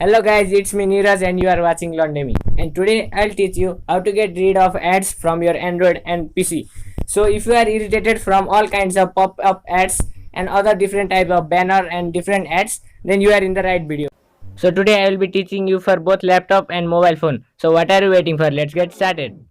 Hello guys, it's me Niraj and you are watching Lerndemy. And today I'll teach you how to get rid of ads from your Android and PC. So if you are irritated from all kinds of pop-up ads and other different type of banner and different ads, then you are in the right video. So today I will be teaching you for both laptop and mobile phone. So what are you waiting for? Let's get started.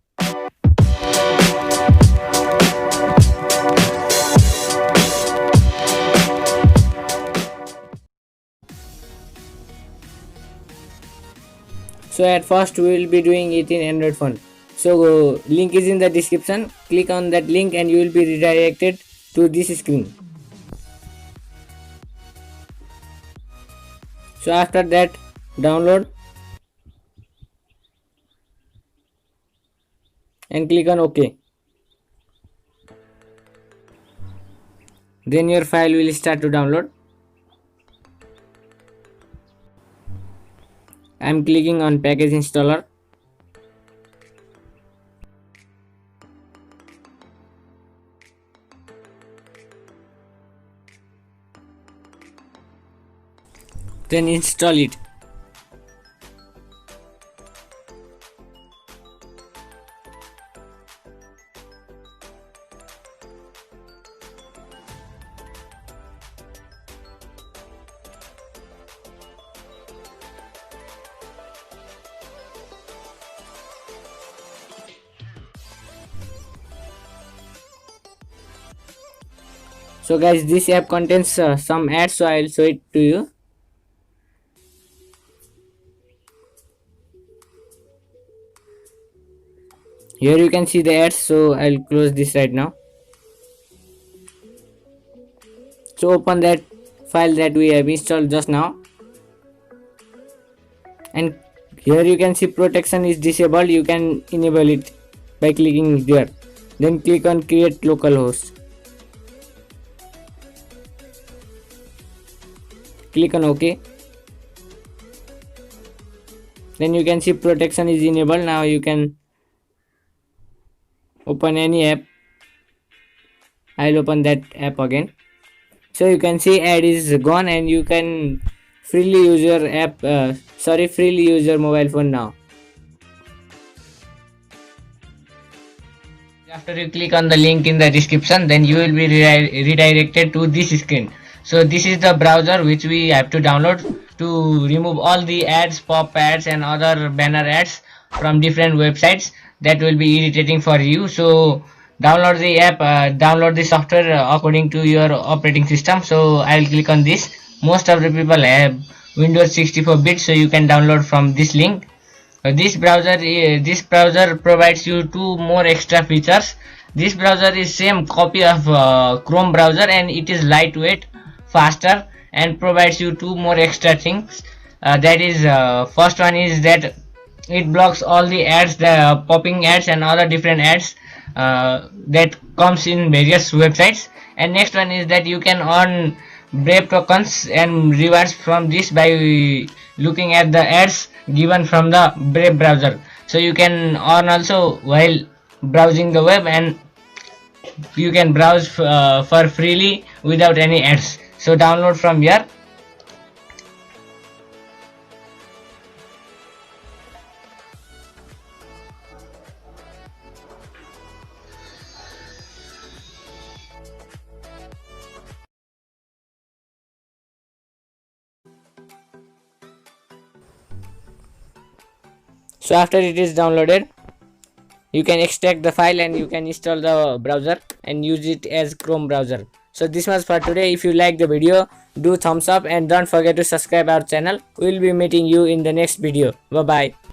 So at first we will be doing it in Android phone. So link is in the description. Click on that link and you will be redirected to this screen. So after that, download and click on OK. Then your file will start to download. I am clicking on package installer. Then install it. So guys, this app contains some ads, so I will show it to you. Here you can see the ads, so I'll close this right now. So open that file that we have installed just now, and here you can see protection is disabled. You can enable it by clicking there. Then click on create localhost. Click on OK. Then you can see protection is enabled. Now you can open any app. I'll open that app again. So you can see ad is gone and you can freely use your app, freely use your mobile phone now. After you click on the link in the description, then you will be redirected to this screen. So this is the browser which we have to download to remove all the ads, pop ads and other banner ads from different websites that will be irritating for you. So download the app, download the software according to your operating system. So I'll click on this. Most of the people have Windows 64-bit, so you can download from this link. This browser provides you two more extra features. This browser is same copy of Chrome browser and it is lightweight, faster, and provides you two more extra things. That is, first one is that it blocks all the ads, the popping ads and other different ads that comes in various websites. And next one is that you can earn Brave tokens and rewards from this by looking at the ads given from the Brave browser. So you can earn also while browsing the web, and you can browse for freely without any ads. So download from here. So after it is downloaded, you can extract the file and you can install the browser and use it as Chrome browser. So this was for today. If you like the video, do thumbs up and don't forget to subscribe our channel. We will be meeting you in the next video. Bye bye.